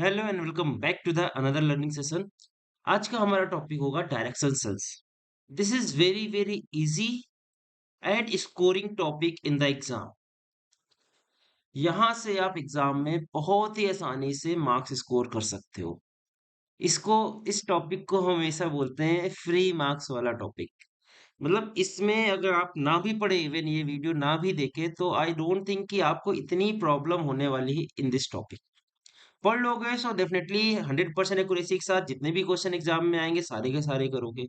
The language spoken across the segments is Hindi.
Hello and welcome back to the another learning session. आज का हमारा टॉपिक होगा direction sense. This is very very easy and scoring topic in the exam. यहाँ से आप एग्जाम में बहुत ही आसानी से मार्क्स स्कोर कर सकते हो। इसको इस टॉपिक को हम हमेशा बोलते हैं फ्री मार्क्स वाला टॉपिक। मतलब इसमें अगर आप ना भी पढ़े, इवन ये वीडियो ना भी देखे, तो आई डोंट थिंक कि आपको इतनी प्रॉब्लम होने वाली है इन दिस टॉपिक। पढ़ लोगे सो डेफिनेटली 100% एक्यूरेसी के साथ जितने भी क्वेश्चन एग्जाम में आएंगे सारे के सारे करोगे।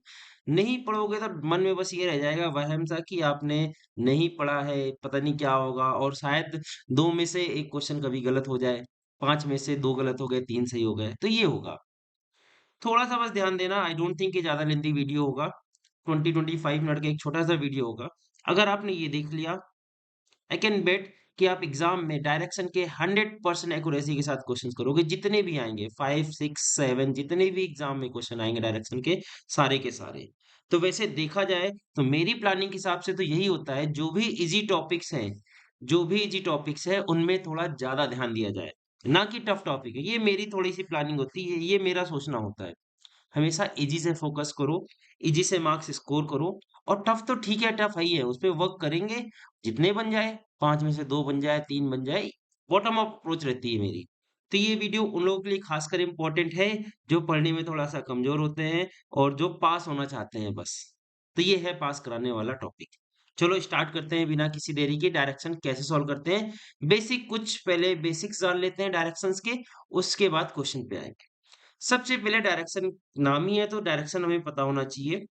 नहीं पढ़ोगे तो मन में बस ये रह जाएगा वहम सा कि आपने नहीं पढ़ा है, पता नहीं क्या होगा, और शायद दो में से एक क्वेश्चन कभी गलत हो जाए, पांच में से दो गलत हो गए, तीन सही हो गए, तो ये होगा। थोड़ा सा बस ध्यान देना। आई डोंट थिंक ये ज्यादा लेंथी वीडियो होगा। 20-25 मिनट का एक छोटा सा वीडियो होगा। अगर आपने ये देख लिया, आई कैन बेट कि आप एग्जाम में डायरेक्शन के 100% एक्यूरेसी के साथ क्वेश्चंस करोगे, जितने भी आएंगे 5 6 7, जितने भी एग्जाम में क्वेश्चन आएंगे डायरेक्शन के, सारे के सारे। तो वैसे देखा जाए तो मेरी प्लानिंग के हिसाब से तो यही होता है, जो भी इजी टॉपिक्स हैं, जो भी इजी टॉपिक्स है उनमें थोड़ा ज्यादा ध्यान दिया जाए, ना कि टफ टॉपिक है। ये मेरी थोड़ी सी प्लानिंग होती है, ये मेरा सोचना होता है। हमेशा इजी से फोकस करो, इजी से मार्क्स स्कोर करो। और टफ तो ठीक है, टफ है ही है, उस पे वर्क करेंगे। जितने बन जाए, पांच में से दो बन जाए, तीन बन जाए, बॉटम अप अप्रोच रहती है मेरी। तो ये वीडियो उन लोगों के लिए खासकर इम्पोर्टेंट है जो पढ़ने में थोड़ा सा कमजोर होते हैं और जो पास होना चाहते हैं बस। तो ये है पास कराने वाला टॉपिक। चलो स्टार्ट करते हैं बिना किसी देरी के। डायरेक्शन कैसे सॉल्व करते हैं, बेसिक कुछ पहले बेसिक्स जान लेते हैं डायरेक्शंस के, उसके बाद क्वेश्चन पे आएंगे। सबसे पहले डायरेक्शन, नाम ही है तो डायरेक्शन हमें पता होना चाहिए।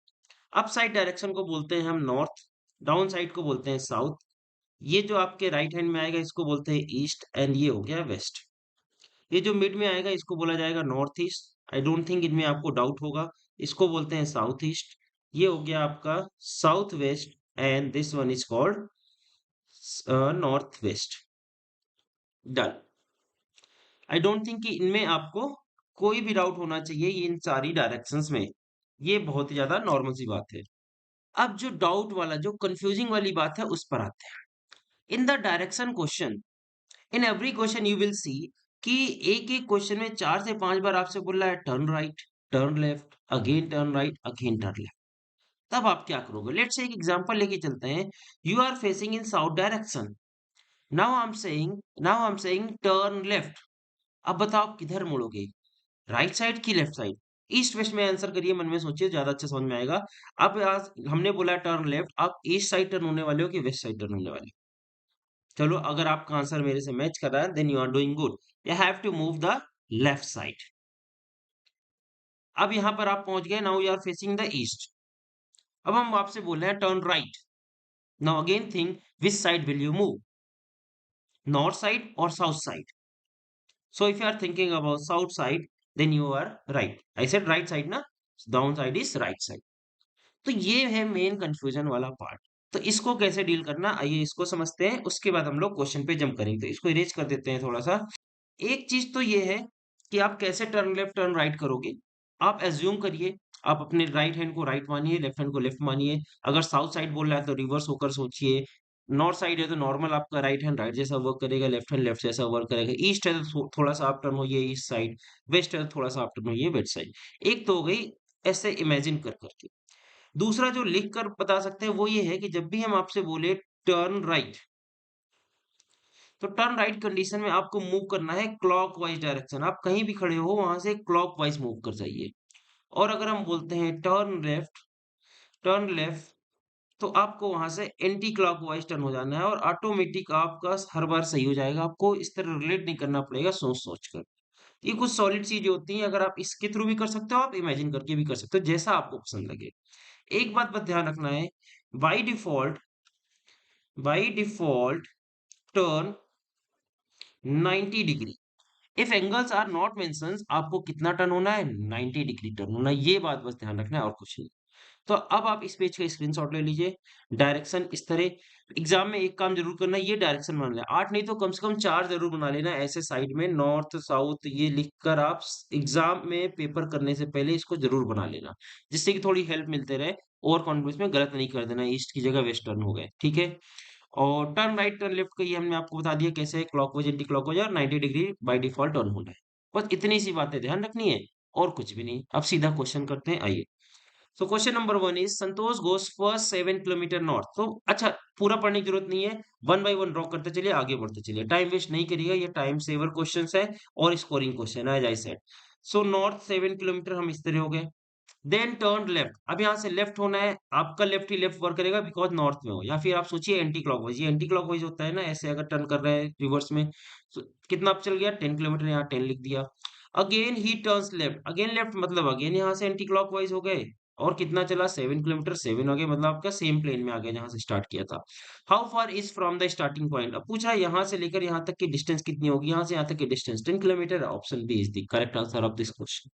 अप साइड डायरेक्शन को बोलते हैं हम नॉर्थ, डाउन साइड को बोलते हैं साउथ। ये जो आपके राइट हैंड में आएगा इसको बोलते हैं ईस्ट, एंड ये हो गया वेस्ट। ये जो मिड में आएगा इसको बोला जाएगा north east. I don't think इनमें आपको डाउट होगा। इसको बोलते हैं साउथ ईस्ट। ये हो गया आपका south west, and this one is called north west. Done. I don't think कि इनमें आपको कोई भी डाउट होना चाहिए, ये इन सारी डायरेक्शंस में। ये बहुत ही ज्यादा नॉर्मल सी बात है। अब जो डाउट वाला, जो कंफ्यूजिंग वाली बात है, उस पर आते हैं। इन the direction question, in every question you will see कि एक एक क्वेश्चन में चार से पांच बार आपसे बोल रहा है turn right, turn left, again turn right, again turn left. तब आप क्या करोगे? लेट्स से एक एग्जांपल लेके चलते हैं। You are facing in south direction. Now I am saying turn left. अब बताओ आप किधर मुड़ोगे, राइट साइड की लेफ्ट साइड? ईस्ट वेस्ट में आंसर करिए, मन में सोचिए, ज्यादा अच्छा समझ में आएगा। अब आज हमने बोला टर्न लेफ्ट, आप ईस्ट साइड टर्न होने वाले हो कि वेस्ट साइड टर्न होने वाले हो? चलो, अगर आपका आंसर मेरे से मैच कर रहा है then you are doing good. You have to move the left side. अब यहां पर आप पहुंच गए, now you are facing the east. अब हम आपसे बोल रहे हैं turn right. Now again think which side will you move, north side और south side? So if you are thinking about south side, then you are right. I said right side ना, down side is right side. तो ये है मेन कंफ्यूजन वाला पार्ट। तो इसको कैसे डील करना, आइए इसको समझते हैं, उसके बाद हम लोग क्वेश्चन पे जंप करेंगे। तो इसको इरेज कर देते हैं थोड़ा सा। एक चीज तो ये है कि आप कैसे टर्न लेफ्ट टर्न राइट करोगे। आप एज्यूम करिए, आप अपने राइट हैंड को राइट मानिए, लेफ्ट हैंड को लेफ्ट मानिए। अगर साउथ साइड बोल रहा है तो रिवर्स होकर सोचिए। नॉर्थ साइड है तो नॉर्मल आपका राइट हैंड राइट जैसा वर्क करेगा, लेफ्ट हैंड लेफ्ट जैसा वर्क करेगा। ईस्ट है तो थोड़ा सा आप टर्न होइए ईस्ट साइड, वेस्ट है तो थोड़ा सा आप टर्न होइए वेस्ट साइड। एक तो हो गई ऐसे इमेजिन कर करके। दूसरा जो लिख कर बता सकते हैं वो ये है कि जब भी हम आपसे बोले टर्न राइट, तो टर्न राइट कंडीशन में आपको मूव करना है क्लॉकवाइज डायरेक्शन। आप कहीं भी खड़े हो वहां से क्लॉकवाइज मूव कर जाइए। और अगर हम बोलते हैं टर्न लेफ्ट, तो आपको वहां से एंटी क्लॉकवाइज टर्न हो जाना है, और ऑटोमेटिक आपका हर बार सही हो जाएगा। आपको इस तरह रिलेट नहीं करना पड़ेगा सोच सोच कर। ये कुछ सॉलिड चीजें होती हैं, अगर आप इसके थ्रू भी कर सकते हो, आप इमेजिन करके भी कर सकते हो, जैसा आपको पसंद लगे। एक बात बस ध्यान रखना है, by default by default turn 90 degree. If angles are not mentioned, आपको कितना टर्न होना है? 90 डिग्री टर्न होना है। ये बात बस ध्यान रखना है और कुछ नहीं। तो अब आप इस पेज का स्क्रीनशॉट ले लीजिए। डायरेक्शन इस तरह। एग्जाम में एक काम जरूर करना है, ये डायरेक्शन बना लेना, आठ नहीं तो कम से कम चार जरूर बना लेना ऐसे साइड में, नॉर्थ साउथ ये लिखकर आप एग्जाम में पेपर करने से पहले इसको जरूर बना लेना, जिससे कि थोड़ी हेल्प मिलते रहे। ओवर कॉन्फिडेंस में गलत नहीं कर देना, ईस्ट की जगह वेस्ट टर्न हो गए, ठीक है। और टर्न राइट टर्न लेफ्ट का ये हमने आपको बता दिया कैसे, क्लॉकवाइज एंटी क्लॉकवाइज और 90 डिग्री बाय डिफॉल्ट टर्न होना है। बस इतनी सी बातें ध्यान रखनी है और कुछ भी नहीं। अब सीधा क्वेश्चन करते हैं, आइए। So question number 1 is Santosh goes first 7 kilometre north. तो अच्छा, पूरा पढ़ने की जरूरत नहीं है, वन बाय वन ड्रॉ करते चलिए, आगे बढ़ते चलिए, टाइम वेस्ट नहीं करिएगा, ये टाइम सेवर क्वेश्चंस है और स्कोरिंग क्वेश्चन है as I said. So north 7 kilometer हम इस तरह हो गए, देन टर्न लेफ्ट। अब यहाँ से लेफ्ट होना है, आपका लेफ्ट ही लेफ्ट वर्क करेगा बिकॉज नॉर्थ में हो, या फिर आप सोचिए एंटी क्लॉकवाइज, ये एंटी क्लॉकवाइज होता है ना, ऐसे अगर टर्न कर रहे हैं रिवर्स में। so, कितना आप चल गया 10 किलोमीटर, यहाँ 10 लिख दिया। अगेन ही टर्न्स लेफ्ट, अगेन लेफ्ट मतलब अगेन यहाँ से एंटी क्लॉकवाइज हो गए, और कितना चला 7 किलोमीटर, 7 आगे मतलब आपका सेम प्लेन में आ गया जहां से स्टार्ट किया था। How far is from the starting point, अब पूछा है यहाँ से लेकर यहाँ तक की डिस्टेंस कितनी होगी, यहाँ से यहाँ तक की distance 10 kilometer. Option B is the correct answer of this question.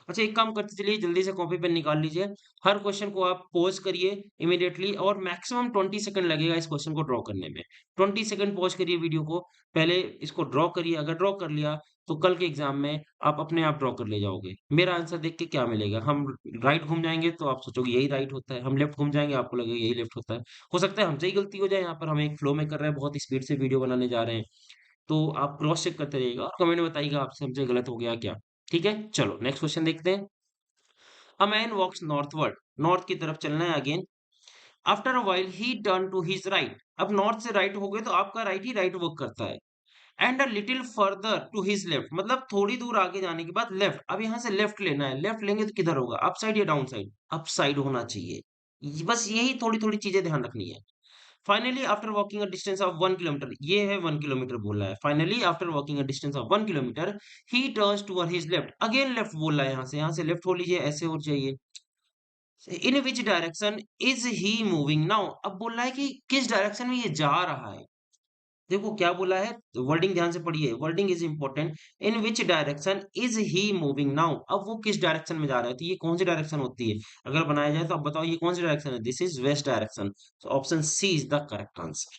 अच्छा, एक काम करते चलिए, जल्दी से कॉपी पेन निकाल लीजिए, हर क्वेश्चन को आप पॉज करिए इमीडिएटली, और मैक्सिमम 20 सेकंड लगेगा इस क्वेश्चन को ड्रॉ करने में। 20 सेकंड पॉज करिए वीडियो को, पहले इसको ड्रॉ करिए, अगर ड्रॉ कर लिया तो कल के एग्जाम में आप अपने आप ड्रॉ कर ले जाओगे। मेरा आंसर देख के क्या मिलेगा, हम राइट घूम जाएंगे तो आप सोचोगे यही राइट होता है, हम लेफ्ट घूम जाएंगे आपको लगेगा यही लेफ्ट होता है। हो सकता है हमसे ही गलती हो जाए, यहाँ पर हम एक फ्लो में कर रहे हैं, बहुत स्पीड से वीडियो बनाने जा रहे हैं। तो आप क्रॉस चेक करते रहिएगा और कमेंट में बताइएगा आपसे हमसे गलत हो गया क्या। ठीक है, चलो नेक्स्ट क्वेश्चन देखते हैं। A man walks northward, north की तरफ चलना है again. After a while he turn to his right, अब नॉर्थ से राइट हो गए तो आपका राइट ही राइट वर्क करता है। And a little further to his left, मतलब थोड़ी दूर आगे जाने के बाद लेफ्ट, अब यहाँ से लेफ्ट लेना है, लेफ्ट लेंगे तो किधर होगा, अप साइड या डाउन साइड, अप साइड होना चाहिए। बस यही थोड़ी थोड़ी चीजें ध्यान रखनी है। Finally after walking a distance of 1 kilometre, ये है 1 किलोमीटर बोल रहा है, finally after walking a distance of 1 kilometre he turns toward his left, again left बोल रहा है, यहाँ से लेफ्ट हो लीजिए, ऐसे हो जाइए। In which direction is he moving now, अब बोल रहा है कि किस डायरेक्शन में ये जा रहा है। देखो क्या बोला है, वर्डिंग ध्यान से पढ़िए, wording is important. In which direction is he moving now, अब वो किस डायरेक्शन में जा रहा है, तो ये कौन सी डायरेक्शन होती है, अगर बनाया जाए तो अब बताओ ये कौन सी डायरेक्शन है, this is west direction. Option C is the correct answer,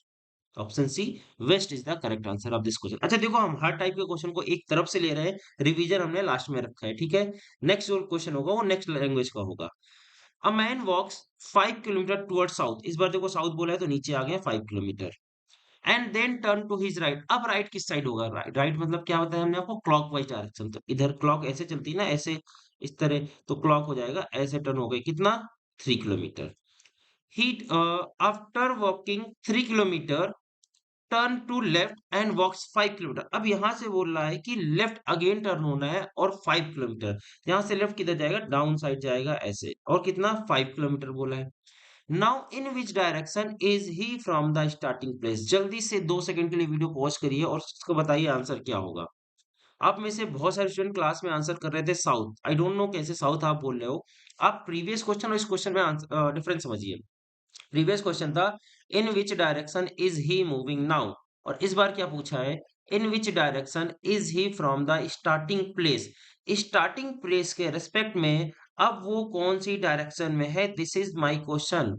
option C west is the correct answer of this question. अच्छा देखो, हम हर टाइप के क्वेश्चन को एक तरफ से ले रहे हैं, रिवीजन हमने लास्ट में रखा है, ठीक है। नेक्स्ट जो क्वेश्चन होगा वो नेक्स्ट लैंग्वेज का होगा। A man walks 5 kilometer toward south, इस बार देखो साउथ बोला है तो नीचे आ गए 5 kilometer. And then turn to his right, अब राइट किस साइड होगा, राइट राइट मतलब क्या होता है, हमने आपको क्लॉकवाइज डायरेक्शन, तो इधर क्लॉक ऐसे चलती है ना, ऐसे इस तरह, तो क्लॉक हो जाएगा, ऐसे टर्न हो गई कितना, 3 kilometer. He after walking 3 kilometer turn to left and walks 5 kilometer, अब यहां से बोल रहा है कि लेफ्ट अगेन टर्न होना है और 5 किलोमीटर, यहां से लेफ्ट किधर जाएगा, डाउन साइड जाएगा ऐसे, और कितना 5 किलोमीटर बोला है। Now in which direction is he from the starting place, जल्दी से 2 सेकंड के लिए वीडियो पॉज करिए और उसको बताइए आंसर क्या होगा। आप में से बहुत सारे स्टूडेंट क्लास में आंसर कर रहे थे साउथ, आई डोंट नो कैसे साउथ आप बोल रहे हो। आप प्रीवियस क्वेश्चन और इस क्वेश्चन में डिफरेंस समझिए। प्रीवियस क्वेश्चन था in which direction is he moving now, और इस बार क्या पूछा है, in which direction is he from the starting place, starting place के रेस्पेक्ट में अब वो कौन सी डायरेक्शन में है, दिस इज माय क्वेश्चन।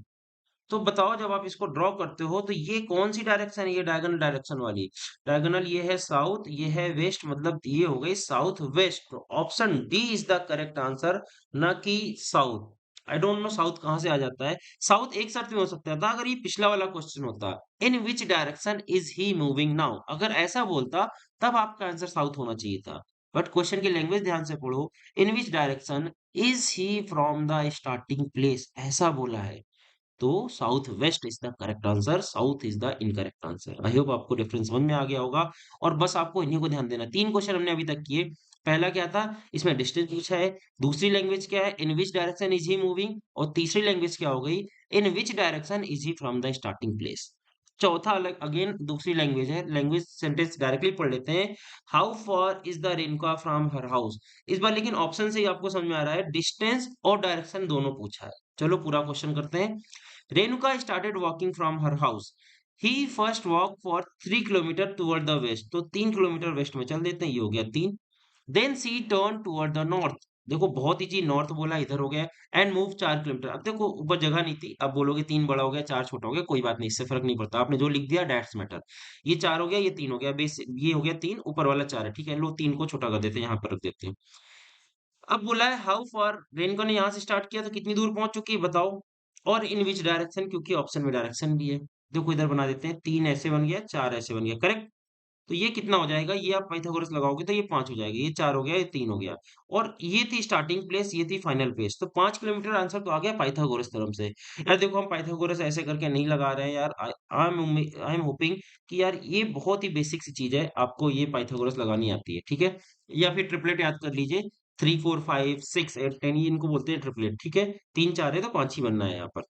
तो बताओ जब आप इसको ड्रॉ करते हो तो ये कौन सी डायरेक्शन है, ये डायगोनल डायरेक्शन वाली, डायगोनल ये है साउथ, ये है वेस्ट, मतलब ये हो गई साउथ वेस्ट, तो option D is the correct answer, न कि south. I don't know south कहां से आ जाता है, साउथ एक शर्त में हो सकता था अगर ये पिछला वाला क्वेश्चन होता, in which direction is he moving now, अगर ऐसा बोलता तब आपका आंसर साउथ होना चाहिए था। बट क्वेश्चन की लैंग्वेज ध्यान से पढ़ो, in which direction is he from the starting place, ऐसा बोला है, तो south west is the correct answer, south is the incorrect answer. I hope आपको डिफरेंस समझ में आ गया होगा, और बस आपको इन्हीं को ध्यान देना। 3 क्वेश्चन हमने अभी तक किए, पहला क्या था, इसमें डिस्टेंस पूछा है, दूसरी लैंग्वेज क्या है, in which direction is he moving, और तीसरी लैंग्वेज क्या हो गई, in which direction is he from the starting place. चौथा अलग अगेन दूसरी लैंग्वेज है, लैंग्वेज सेंटेंस डायरेक्टली पढ़ लेते हैं। How far is the Renuka from her house, इस बार लेकिन ऑप्शन से ही आपको समझ में आ रहा है, डिस्टेंस और डायरेक्शन दोनों पूछा है। चलो पूरा क्वेश्चन करते हैं। Renuka started walking from her house. He first walked for 3 kilometer toward the west. तो 3 किलोमीटर वेस्ट में चल देते हैं, ये हो गया 3। Then she turned toward the north. देखो बहुत ही चीज नॉर्थ बोला, इधर हो गया, एंड मूव 4 किलोमीटर। अब देखो ऊपर जगह नहीं थी, अब बोलोगे 3 बड़ा हो गया 4 छोटा हो गया, कोई बात नहीं, इससे फर्क नहीं पड़ता, आपने जो लिख दिया डेट्स मैटर। ये 4 हो गया, ये 3 हो गया, बेस ये हो गया 3, ऊपर वाला 4 है, ठीक है, लो 3 को छोटा कर देते हैं, यहाँ पर रख देते हैं। अब बोला है हाउ फार, रेनको ने यहाँ से स्टार्ट किया तो कितनी दूर पहुंच चुकी है बताओ, और इन विच डायरेक्शन, क्योंकि ऑप्शन में डायरेक्शन भी है। देखो इधर बना देते हैं, 3 ऐसे बन गया, 4 ऐसे बन गया, करेक्ट। तो ये कितना हो जाएगा, ये आप पाइथागोरस लगाओगे तो ये 5 हो जाएगा, ये 4 हो गया, ये 3 हो गया। और ये थी स्टार्टिंग प्लेस, ये थी फाइनल प्लेस। तो 5 किलोमीटर आंसर तो आ गया पाइथागोरस थ्योरम से। यार देखो, हम पाइथागोरस ऐसे करके नहीं लगा रहे हैं यार। आई एम होपिंग कि यार ये बहुत ही बेसिक सी चीज है, आपको ये पाइथागोरस लगानी आती है, ठीक है। या फिर ट्रिपलेट याद कर लीजिए, 3 4 5 6 8 10, ये इनको बोलते हैं ट्रिपलेट, ठीक है। 3 4 है तो 5 ही बनना है यहाँ पर।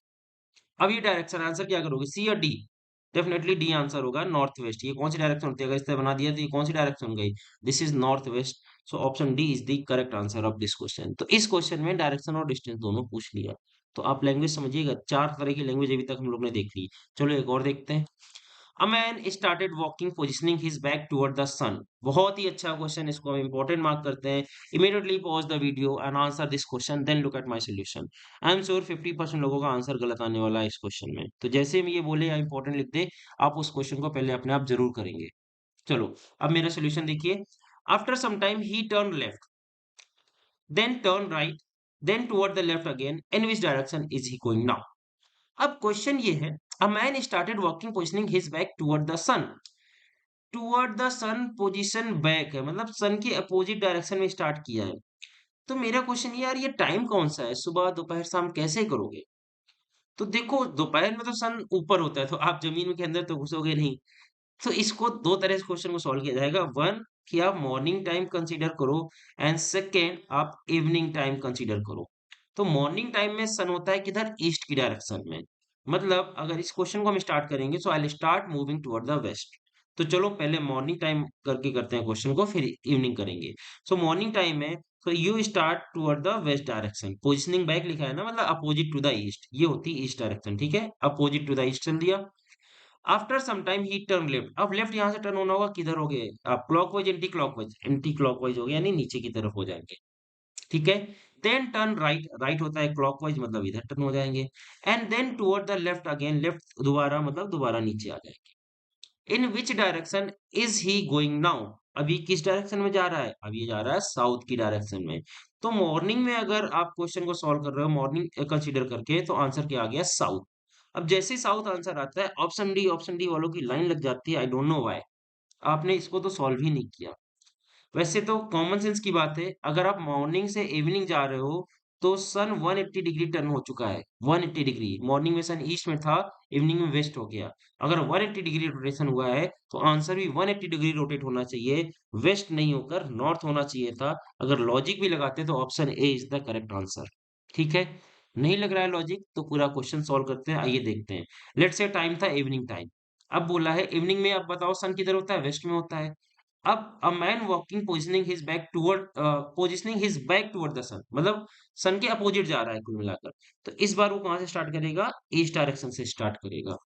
अब ये डायरेक्शन आंसर क्या करोगे, सी या डी? डेफिनेटली डी आंसर होगा, नॉर्थ वेस्ट। ये कौन सी डायरेक्शन होती है, अगर इस तरह बना दिया तो ये कौन सी डायरेक्शन गई, this is north west. So option D is the correct answer of this question. तो इस क्वेश्चन में डायरेक्शन और डिस्टेंस दोनों पूछ लिया। तो आप लैंग्वेज समझिएगा, 4 तरह की लैंग्वेज अभी तक हम लोग ने देख ली। चलो एक और देखते हैं। A man started walking, positioning his back toward the sun. बहुत ही अच्छा क्वेश्चन, इसको हम इंपॉर्टेंट मार्क करते हैं। Immediately pause the video and answer this question, then look at my solution. I am sure 50% लोगों का आंसर गलत आने वाला है इस क्वेश्चन में। तो जैसे हम ये बोले या इंपॉर्टेंट लिख दे, आप उस क्वेश्चन को पहले अपने आप जरूर करेंगे। चलो, अब मेरा सोल्यूशन देखिए। After some time he turn left, then turn right, then toward the left again, in which direction is he going now? अब क्वेश्चन ये है, a man started walking positioning his back toward the sun. Toward the sun position back है, मतलब सन के अपोजिट डायरेक्शन में स्टार्ट किया है। तो मेरा क्वेश्चन ये, यार ये टाइम कौन सा है, सुबह दोपहर शाम कैसे करोगे? तो देखो, दोपहर में तो सन ऊपर होता है, तो आप जमीन के अंदर तो घुसोगे नहीं। तो इसको दो तरह से क्वेश्चन को सॉल्व किया जाएगा। वन, कि आप मॉर्निंग टाइम कंसीडर करो, एंड सेकेंड आप इवनिंग टाइम कंसीडर करो। तो मॉर्निंग टाइम में सन होता है किधर, ईस्ट की डायरेक्शन में। मतलब अगर इस क्वेश्चन को हम स्टार्ट करेंगे, so I start moving toward the west. तो चलो पहले मॉर्निंग टाइम करके करते हैं क्वेश्चन को, फिर इवनिंग करेंगे। सो मॉर्निंग टाइम में, तो you start toward the west direction, positioning back लिखा है ना, मतलब अपोजिट टू द ईस्ट, ये होती है ईस्ट डायरेक्शन, ठीक है। अपोजिट टू द ईस्ट चल दिया। After some time he turn left, अब लेफ्ट यहाँ से टर्न होना होगा, किधर हो गए आप, clockwise anticlockwise, anticlockwise हो गया, यानी नीचे की तरफ हो जाएंगे, ठीक है। देन टर्न राइट, राइट होता है क्लॉकवाइज, मतलब इधर टर्न हो जाएंगे। And then toward the left again, left दोबारा मतलब दोबारा नीचे आ जाएंगे। In which direction is he going now? अभी किस डायरेक्शन में जा रहा है, अभी ये जा रहा है साउथ की डायरेक्शन में। तो मॉर्निंग में अगर आप क्वेश्चन को सॉल्व कर रहे हो मॉर्निंग कंसीडर करके, तो आंसर क्या आ गया, साउथ। अब जैसे साउथ आंसर आता है, ऑप्शन डी वालों की लाइन लग जाती है, आई डोंट नो व्हाई। आपने इसको तो सॉल्व ही नहीं किया। वैसे तो कॉमन सेंस की बात है, अगर आप मॉर्निंग से इवनिंग जा रहे हो, तो सन 180 डिग्री टर्न हो चुका है। 180 डिग्री, मॉर्निंग में सन ईस्ट में था, इवनिंग में वेस्ट हो गया। अगर 180 डिग्री रोटेशन हुआ है, तो आंसर भी 180 डिग्री रोटेट होना चाहिए, वेस्ट नहीं होकर नॉर्थ होना चाहिए था। अगर लॉजिक भी लगाते तो option A is the correct answer, ठीक है। नहीं लग रहा है लॉजिक, तो पूरा क्वेश्चन सॉल्व करते हैं, आइए देखते हैं। लेट्स से टाइम था इवनिंग टाइम। अब बोला है इवनिंग में, अब बताओ सन किधर होता है, वेस्ट में होता है। अब a man walking positioning his back toward the sun, मतलब सन के अपोजिट जा रहा है कुल मिलाकर। तो इस बार वो कहां से स्टार्ट करेगा, ईस्ट डायरेक्शन से स्टार्ट करेगा।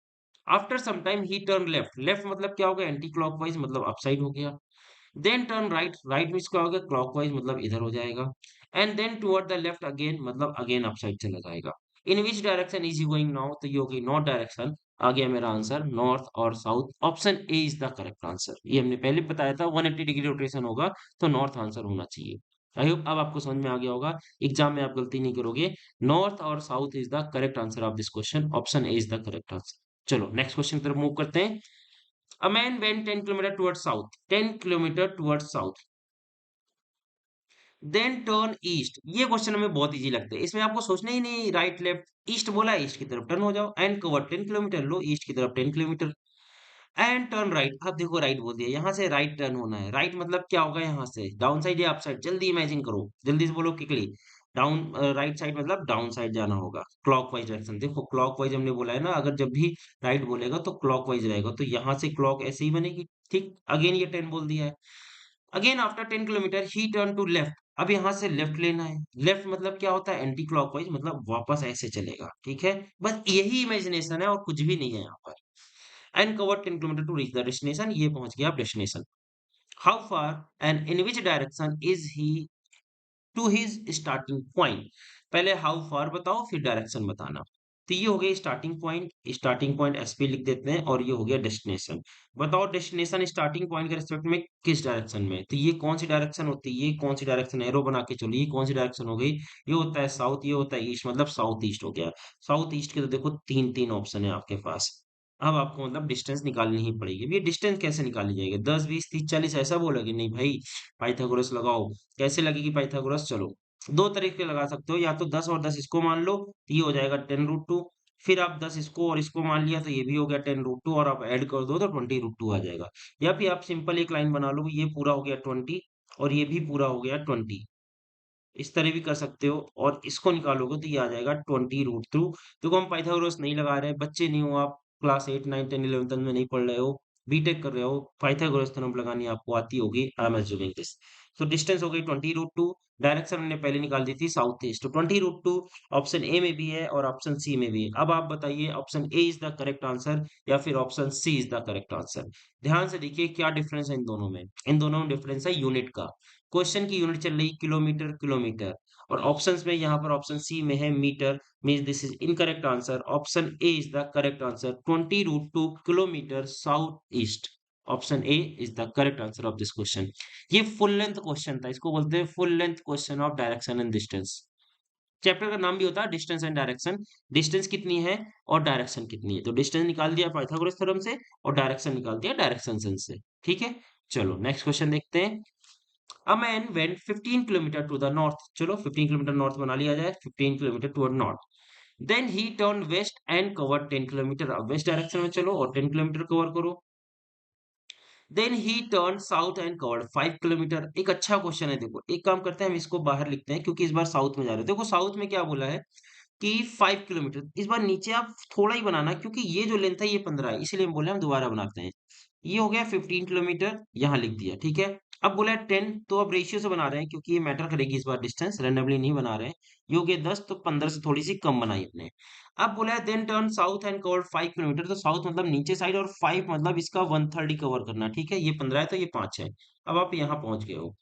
After some time he turn left, left मतलब क्या होगा, एंटी क्लॉकवाइज, मतलब अपसाइड हो गया। Then turn right, right means क्या होगा, क्लॉकवाइज, मतलब इधर हो जाएगा। And then toward the left again, मतलब अगेन अपसाइड चला जाएगा। In which direction is he going now? तो ये होगी नॉर्थ डायरेक्शन। आ गया मेरा आंसर, नॉर्थ और south, option A is the correct answer. ये हमने पहले बताया था, 180 डिग्री रोटेशन होगा तो नॉर्थ आंसर होना चाहिए। आई होप अब आपको समझ में आ गया होगा, एग्जाम में आप गलती नहीं करोगे। नॉर्थ और south is the correct answer of this question, option A is the correct answer. चलो नेक्स्ट क्वेश्चन की तरफ मूव करते हैं। A man went 10 kilometer towards south, 10 kilometer towards south, then turn east। ये क्वेश्चन हमें बहुत इजी लगता है, इसमें आपको सोचना ही नहीं, राइट लेफ्ट, ईस्ट बोला ईस्ट की तरफ टर्न हो जाओ, and cover 10 kilometre, low east की तरफ 10 किलोमीटर, एंड टर्न राइट। अब देखो राइट बोल दिया, यहाँ से राइट टर्न होना है, राइट मतलब क्या होगा, यहाँ से डाउन साइड या अप साइड, जल्दी इमेजिन करो, जल्दी से बोलो क्विकली। डाउन, राइट साइड मतलब डाउन साइड जाना होगा, क्लॉकवाइज डायरेक्शन। देखो क्लॉकवाइज हमने बोला है ना, अगर जब भी राइट बोलेगा तो क्लॉकवाइज रहेगा, तो यहाँ से क्लॉक ऐसे ही बनेगी, ठीक। अगेन ये 10 बोल दिया है। Again after 10 kilometre he turn to left, अब यहाँ से लेफ्ट लेना है। लेफ्ट मतलब क्या होता है, एंटी क्लॉकवाइज, मतलब वापस ऐसे चलेगा, ठीक है। बस यही इमेजिनेशन है और कुछ भी नहीं है यहाँ पर। And cover 10 kilometre to reach the destination, ये पहुंच गया आप destination. How far and in which direction is he to his starting point? पहले हाउ फार बताओ, फिर डायरेक्शन बताना। तो ये हो गया starting point, starting point SP लिख देते हैं, और ये हो गया डेस्टिनेशन। बताओ डेस्टिनेशन स्टार्टिंग पॉइंट के रिस्पेक्ट में किस डायरेक्शन में, तो ये कौन सी डायरेक्शन होती है, ये कौन सी डायरेक्शन, एरो बना के चलो, ये कौन सी डायरेक्शन हो गई, ये होता है साउथ, ये होता है ईस्ट, मतलब साउथ ईस्ट हो गया। साउथ ईस्ट के तो देखो तीन तीन ऑप्शन है आपके पास, अब आपको मतलब डिस्टेंस निकालनी ही पड़ेगी। अब ये डिस्टेंस कैसे निकाली जाएगी? 10, 20, 30, 40 ऐसा बोलोगे? नहीं भाई, पाइथागोरस लगाओ। कैसे लगेगी पाइथागोरस? चलो, 2 तरीके लगा सकते हो, या तो 10 और 10 इसको मान लो, तो ये हो जाएगा 10√2। फिर आप 10 इसको और इसको मान लिया, तो ये भी हो गया 10√2, और आप ऐड कर दो तो 20√2 आ जाएगा। या फिर आप सिंपल एक लाइन बना लो, ये पूरा हो गया 20 और ये भी पूरा हो गया 20। इस तरह भी कर सकते हो, और इसको निकालोगे तो ये आ जाएगा 20√2। देखो, हम पाइथागोरस नहीं लगा रहे हैं, बच्चे नहीं हो आप, क्लास 8, 9, 10, 11 में नहीं पढ़ रहे हो, बीटेक कर रहे हो, पाइथागोरस थ्योरम लगानी आपको आती होगी, आई एम अज्यूमिंग दिस। तो डिस्टेंस हो गई 20√2। डायरेक्शन हमने पहले निकाल दी थी साउथ ईस्ट, तो 20√2 ऑप्शन ए में भी है और ऑप्शन सी में भी है। अब आप बताइए, option A is the correct answer या फिर option C is the correct answer? ध्यान से देखिए क्या डिफरेंस है इन दोनों में। इन दोनों में डिफरेंस है यूनिट का। क्वेश्चन की यूनिट चल रही किलोमीटर, किलोमीटर, और ऑप्शंस में यहाँ पर ऑप्शन सी में है metre, means this is incorrect answer. Option A is the correct answer, 20√2 kilometre south east. Option A is the correct answer of this question. ये फुल लेंथ क्वेश्चन था, इसको बोलते हैं full length question of direction and distance. Chapter का नाम भी होता है डिस्टेंस एंड डायरेक्शन। डिस्टेंस कितनी है और डायरेक्शन कितनी है, तो डिस्टेंस निकाल दिया पाइथागोरस थ्योरम से और डायरेक्शन निकाल दिया डायरेक्शन सेंस से। ठीक है, चलो नेक्स्ट क्वेश्चन देखते हैं। A man went 15 kilometer to the north. चलो 15 किलोमीटर नॉर्थ बना लिया जाए, 15 kilometre toward north. Then he turned west and covered 10 kilometre. अब वेस्ट डायरेक्शन में चलो और 10 किलोमीटर कवर करो। Then he turned south and covered 5 kilometre. एक अच्छा क्वेश्चन है, देखो एक काम करते हैं, हम इसको बाहर लिखते हैं क्योंकि इस बार साउथ में जा रहे हैं। देखो साउथ में क्या बोला है कि 5 किलोमीटर। इस बार नीचे आप थोड़ा ही बनाना, क्योंकि ये जो लेंथ है ये 15 है, इसलिए हम बोले हम दोबारा बनाते हैं। ये हो गया 15 किलोमीटर, यहाँ लिख दिया, ठीक है। अब बोला है 10, तो अब रेशियो से बना रहे हैं क्योंकि ये मैटर करेगी इस बार, डिस्टेंस रैंडमली नहीं बना रहे हैं। ये हो गया 10, तो 15 से थोड़ी सी कम बनाई अपने। अब बोला है then turn south and cover 5 kilometre, तो साउथ मतलब नीचे साइड और 5 मतलब इसका 1/3 ही कवर करना, ठीक है। ये 15 है तो ये 5 है। अब आप यहाँ पहुंच गए हो।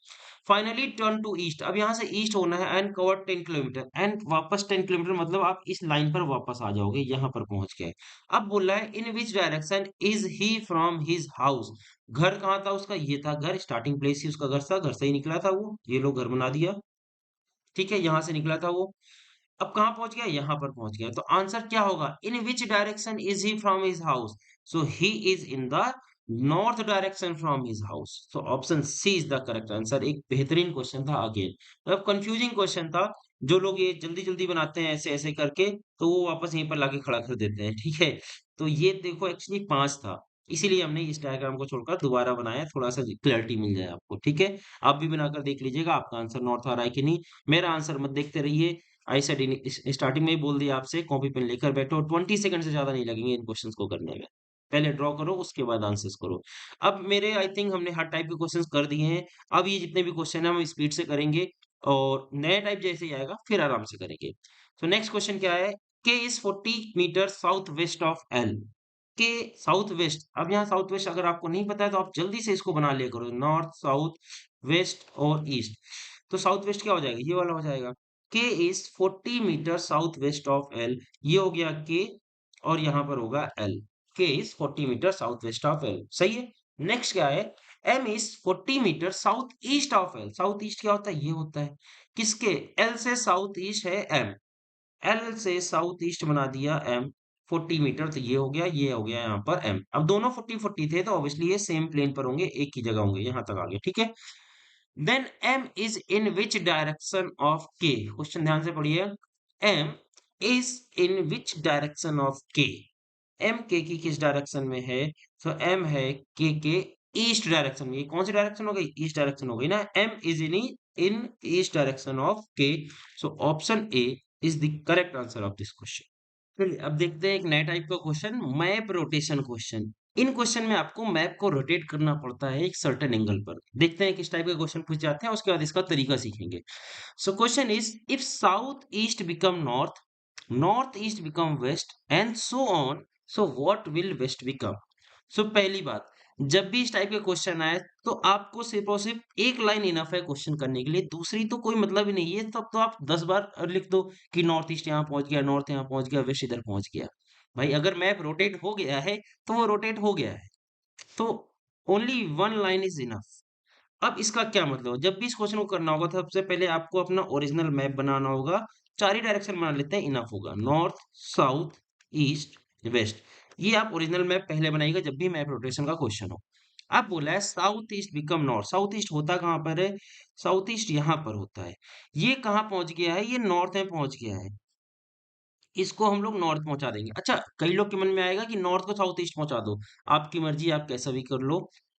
फाइनली टर्न टू ईस्ट, अब यहाँ से ईस्ट होना है एंड कवर 10 किलोमीटर, एंड वापस 10 किलोमीटर मतलब आप इस लाइन पर वापस आ जाओगे, यहाँ पर पहुंच गए। अब बोला है in which direction is he from his house. घर कहाँ था उसका? ये था घर, स्टार्टिंग प्लेस ही उसका घर था, घर से ही निकला था वो, ये लोग घर बना दिया, ठीक है, यहाँ से निकला था वो। अब कहाँ पहुंच गया? यहाँ पर पहुंच गया, तो आंसर क्या होगा? In which direction is he from his house? So he is in the north direction from his house. So option C is the correct answer. एक बेहतरीन क्वेश्चन था अगेन, मतलब कंफ्यूजिंग क्वेश्चन था। जो लोग ये जल्दी जल्दी बनाते हैं ऐसे ऐसे करके, तो वो वापस यहीं पर लाके खड़ा कर देते हैं, ठीक है। तो ये देखो एक्चुअली 5 था, इसीलिए हमने इस डायग्राम को छोड़कर दोबारा बनाया, थोड़ा सा क्लैरिटी मिल जाए आपको, ठीक है। आप भी बनाकर देख लीजिएगा आपका आंसर नॉर्थ आ रहा है कि नहीं। मेरा आंसर मत देखते रहिए, आई सेड इन स्टार्टिंग में ही बोल दिया आपसे, कॉपी पेन लेकर बैठो, 20 सेकंड से ज्यादा नहीं लगेंगे इन क्वेश्चंस को करने में। पहले ड्रॉ करो उसके बाद आंसर्स करो। अब मेरे आई थिंक हमने हर टाइप के क्वेश्चंस कर दिए हैं। अब ये जितने भी क्वेश्चन है हम स्पीड से करेंगे, और नया टाइप जैसे ही आएगा फिर आराम से करेंगे। तो नेक्स्ट क्वेश्चन क्या है? K is 40 metre south west of L. K south west, अब यहाँ साउथ वेस्ट अगर आपको नहीं पता है तो आप जल्दी से इसको बना लिया करो, नॉर्थ, साउथ, वेस्ट और ईस्ट। तो साउथ वेस्ट क्या हो जाएगा? ये वाला हो जाएगा। K is 40 metre south west of L, ये हो गया के, और यहाँ पर होगा L. K is 40 metre south west of L, सही है। नेक्स्ट क्या है? M is 40 metre south east of L. South east क्या होता है? ये होता है किसके? एल से साउथ ईस्ट है एम, एल से साउथ ईस्ट बना दिया एम, 40 मीटर, तो ये हो गया, ये हो गया यहाँ पर एम। अब दोनों 40 40 थे तो ऑब्वियसली ये सेम प्लेन पर होंगे, एक ही जगह होंगे, यहाँ तक आ गए, ठीक है। Then M is in which direction of K? Question ध्यान से पढ़िए। M is in which direction of K? M के की किस डायरेक्शन में है? तो एम है के ईस्ट डायरेक्शन में। ये कौन सी डायरेक्शन हो गई? ईस्ट डायरेक्शन हो गई ना। M is in east direction of K. So option A is the correct answer of this question. चलिए अब देखते हैं एक नए टाइप का क्वेश्चन, मैप रोटेशन क्वेश्चन। इन क्वेश्चन में आपको मैप को रोटेट करना पड़ता है एक सर्टेन एंगल पर। देखते हैं किस टाइप के क्वेश्चन पूछ जाते हैं, उसके बाद इसका तरीका सीखेंगे। So question is if south east become north, north east become west and so on, so what will west become? So पहली बात, जब भी इस टाइप के क्वेश्चन आए तो आपको सिर्फ और सिर्फ एक लाइन इनफ है क्वेश्चन करने के लिए, दूसरी तो कोई मतलब ही नहीं है। तब तो आप 10 बार लिख दो कि नॉर्थ ईस्ट यहाँ पहुंच गया, नॉर्थ यहाँ पहुंच गया, वेस्ट इधर पहुंच गया। भाई अगर मैप रोटेट हो गया है तो वो रोटेट हो गया है, तो only one line is enough. अब इसका क्या मतलब? जब भी इस क्वेश्चन को करना होगा तो सबसे पहले आपको अपना ओरिजिनल मैप बनाना होगा। चार ही डायरेक्शन बना लेते हैं, इनफ होगा, नॉर्थ, साउथ, ईस्ट, वेस्ट। ये आप ओरिजिनल मैप पहले बनाइएगा जब भी मैप रोटेशन का क्वेश्चन हो। अब बोला है south east become north. South east होता कहाँ पर है? साउथ ईस्ट यहाँ पर होता है। ये कहाँ पहुंच गया है? ये नॉर्थ में पहुंच गया है। इसको हम लोग नॉर्थ पहुंचा देंगे। अच्छा, कई लोग के मन में आएगा कि नॉर्थ को साउथ ईस्ट पहुंचा दो। आपकी मर्जी, आप कैसा भी कर लो,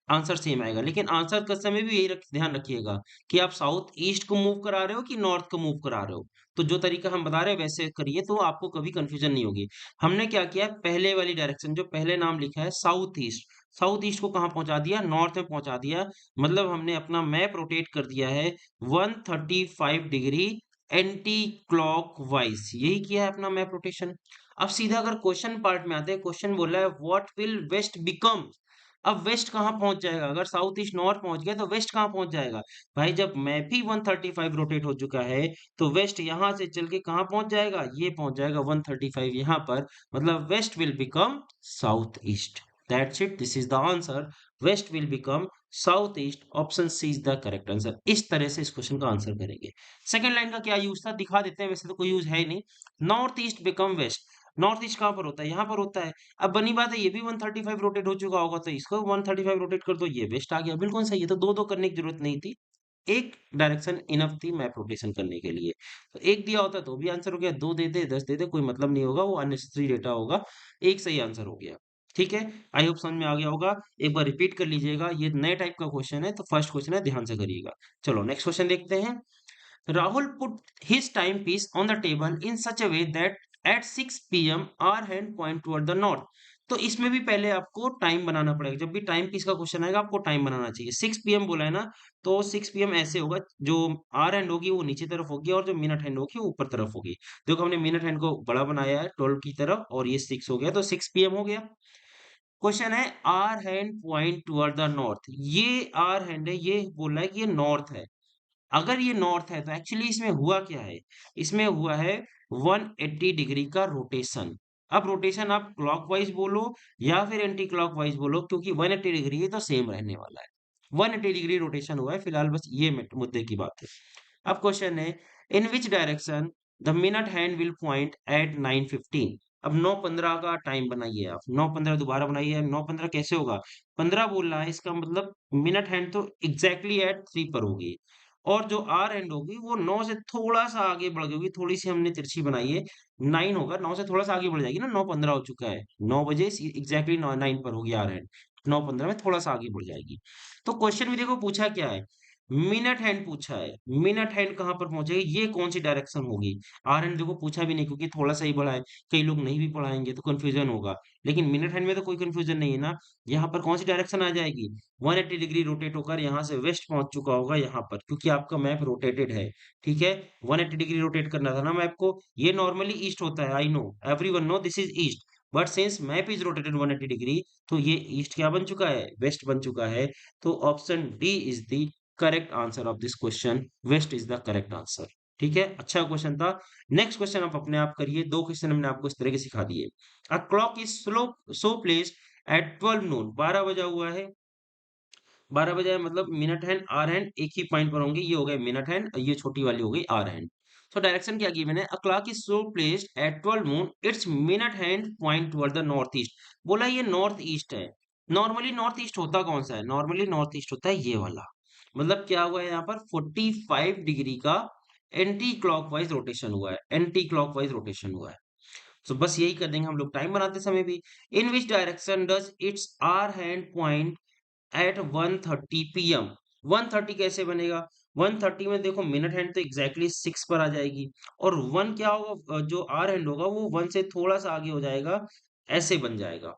आंसर सेम आएगा। लेकिन आंसर करते समय भी यही ध्यान रखिएगा कि आप साउथ ईस्ट को मूव करा रहे हो कि नॉर्थ को मूव करा रहे हो। तो जो तरीका हम बता रहे हैं वैसे करिए, तो आपको कभी कंफ्यूजन नहीं होगी। हमने क्या किया, पहले वाली डायरेक्शन जो पहले नाम लिखा है साउथ ईस्ट, साउथ ईस्ट को कहाँ पहुंचा दिया? नॉर्थ में पहुंचा दिया। मतलब हमने अपना मैप रोटेट कर दिया है 135 डिग्री एंटी क्लॉक वाइज। यही किया है अपना मैप रोटेशन। अब सीधा अगर क्वेश्चन पार्ट में आते हैं, क्वेश्चन बोला है व्हाट विल वेस्ट बिकम। अब वेस्ट कहाँ पहुंच जाएगा? अगर साउथ ईस्ट नॉर्थ पहुंच गया तो वेस्ट कहाँ पहुंच जाएगा? भाई जब मैप ही 135 रोटेट हो चुका है तो वेस्ट यहां से चल के कहाँ पहुंच जाएगा? ये पहुंच जाएगा 135 यहां पर। मतलब west will become south east. That's it, this is the answer. West will become south east. Option C is the correct answer. इस तरह से इस क्वेश्चन का आंसर करेंगे। सेकंड लाइन का क्या यूज था दिखा देते हैं, वैसे तो कोई यूज है ही नहीं। North east become west. North east कहाँ पर होता है? यहाँ पर होता है। अब बनी बात है, ये भी 135 रोटेट हो चुका होगा तो इसको 135 रोटेट कर दो, ये वेस्ट आ गया। बिल्कुल सही है। तो दो दो करने की जरूरत नहीं थी, एक डायरेक्शन इनफ थी मैप रोटेशन करने के लिए। तो एक दिया होता तो भी आंसर हो गया, दो दे दे 10 दे दे कोई मतलब नहीं होगा, वो अननेसेसरी डेटा होगा। एक सही आंसर हो गया। ठीक है, आई होप समझ में आ गया होगा। एक बार रिपीट कर लीजिएगा, ये नए टाइप का क्वेश्चन है तो फर्स्ट क्वेश्चन है, ध्यान से करिएगा। चलो नेक्स्ट क्वेश्चन देखते हैं। Rahul put his timepiece on the table in such a way that at 6 p.m. our hand point toward the north। तो इसमें भी पहले आपको टाइम बनाना पड़ेगा। जब भी टाइम पीस का क्वेश्चन आएगा आपको टाइम बनाना चाहिए। 6 p.m. बोला है ना, तो 6 p.m. ऐसे होगा, जो आर हैंड होगी वो नीचे तरफ होगी और जो मिनट हैंड होगी वो ऊपर तरफ होगी। देखो हमने मिनट हैंड को बड़ा बनाया है 12 की तरफ और ये 6 हो गया, तो 6 p.m. हो गया। क्वेश्चन है hour hand point toward the north. ये आर हैंड है, ये बोल रहा है कि ये नॉर्थ है। अगर ये नॉर्थ है तो एक्चुअली इसमें हुआ क्या है? इसमें हुआ है 180 डिग्री का रोटेशन। अब रोटेशन आप क्लॉकवाइज बोलो या फिर एंटी क्लॉकवाइज बोलो, क्योंकि 180 डिग्री ये तो सेम रहने वाला है। 180 डिग्री रोटेशन हुआ है फिलहाल, बस ये मुद्दे की बात है। अब क्वेश्चन है in which direction the minute hand will point at 9:15। अब 9:15 का टाइम बनाइए आप, 9:15 दोबारा बनाइए। 9:15 कैसे होगा? 15 बोल रहा है, इसका मतलब मिनट हैंड तो एग्जैक्टली एट 3 पर होगी। और जो आर एंड होगी वो 9 से थोड़ा सा आगे बढ़ गई होगी, थोड़ी सी हमने तिरछी बनाई है। 9 होगा, 9 से थोड़ा सा आगे बढ़ जाएगी ना, 9:15 हो चुका है, 9 बजे एग्जैक्टली 9 पर होगी आर एंड। 9:15 में थोड़ा सा आगे बढ़ जाएगी। तो क्वेश्चन भी देखो पूछा क्या है, मिनट हैंड पूछा है। मिनट हैंड कहाँ पर पहुंचेगी? ये कौन सी डायरेक्शन होगी? आर हैंड देखो पूछा भी नहीं, क्योंकि थोड़ा सा ही बढ़ा है। कई लोग नहीं भी पढ़ाएंगे तो कंफ्यूजन होगा। लेकिन मिनट हैंड में तो कोई कंफ्यूजन नहीं है ना। यहाँ पर कौन सी डायरेक्शन आ जाएगी? 180 डिग्री रोटेट होकर यहाँ से वेस्ट पहुंच चुका होगा यहाँ पर, क्योंकि आपका मैप रोटेटेड है। ठीक है, 180 डिग्री रोटेट करना था ना मैप को। ये नॉर्मली ईस्ट होता है, I know, everyone know this is east. But since map is rotated 180 degree, तो ये ईस्ट क्या बन चुका है? वेस्ट बन चुका है। तो option D is the correct answer of this question. West is the correct answer. ठीक है, अच्छा क्वेश्चन था। नेक्स्ट क्वेश्चन आप अपने आप करिए। दो क्वेश्चन हमने आपको इस तरह के सिखा दिए। A clock is slow so placed at 12 नून। 12 बजा हुआ है, 12 बजे मतलब मिनट हैंड आर हैंड एक ही पॉइंट पर होंगे। ये हो गए मिनट हैंड, ये छोटी वाली हो गई आर हैंड। सो डायरेक्शन क्या गिवन है? A clock is so placed at 12 Noon it's minute hand point toward the north east. बोला ये नॉर्थ ईस्ट है। नॉर्मली नॉर्थ ईस्ट होता कौन सा है? नॉर्मली नॉर्थ ईस्ट होता है ये वाला। मतलब क्या हुआ है यहाँ पर? 45 डिग्री का एंटी क्लॉकवाइज रोटेशन हुआ है। एंटी क्लॉकवाइज रोटेशन हुआ है। तो बस यही कर देंगे हम लोग टाइम बनाते समय भी। In which direction does its hour hand point at 1:30 PM. 1:30 कैसे बनेगा? 1:30 में देखो मिनट हैंड तो एग्जैक्टली 6 पर आ जाएगी, और 1 क्या होगा, जो आर हैंड होगा वो 1 से थोड़ा सा आगे हो जाएगा, ऐसे बन जाएगा।